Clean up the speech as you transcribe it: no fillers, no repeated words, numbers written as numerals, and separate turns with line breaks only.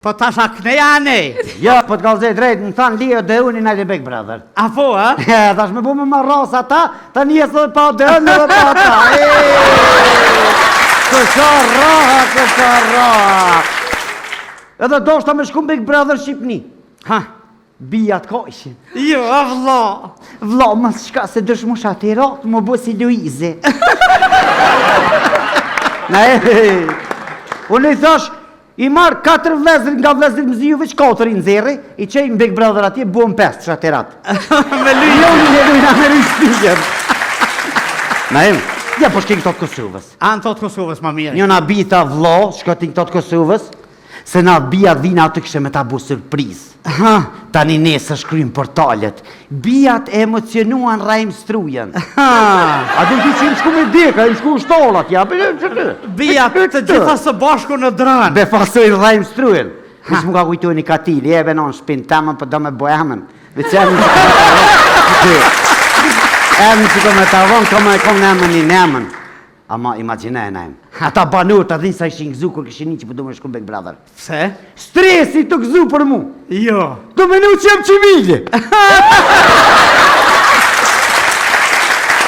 Po ta shakne janë.
Ja, po të kalzej drejt, më thanë Leo dhe unë në Big Brother.
A po, a?
Ja, tash me bu me marras ata, ta njës dhe pa dhe unë dhe pa ata. Kësa raha. Edhe do shta me shku Big Brother Shqipni.
Ha?
Bijat ka ishin.
Jo, a vla.
Vla, më shka se dëshmu shatirat, më bu si Luizi. Unë i thash, i marë 4 vlezër nga vlezër më ziju veç 4 i nëzeri, i qej në Big Brother atje, buëm 5 shatirat.
Me lyjë.
Me lyjë shpijën. Na im, ja po shkin këto të Kosovës.
Anë të Kosovës, ma mirë.
Një na bita vlo, shkotin këto të Kosovës, se na bijat vina atë kështë me ta bu surpriz. Tani nesër shkrym portalet. Bijat e emocionuan Rajm Strujen. A dhe ti që im shku me deka, im shku shtolat, ja,
Bijat të gjitha së bashku në dranë.
Be fasoj Rajm Strujen. Nisë mu ka kujtu një katili, e venon shpin temën, për do me bohemen. Veçemin që ko me të avon, ko me kom nemen një nemen. Ama imaginaj najmë. Ata banur të adhin sa ishin gëzu kur këshin një që përdu me shku Big Brother.
Pse?
Stresi të gëzu për mu.
Jo.
Do me në u qem qimilje.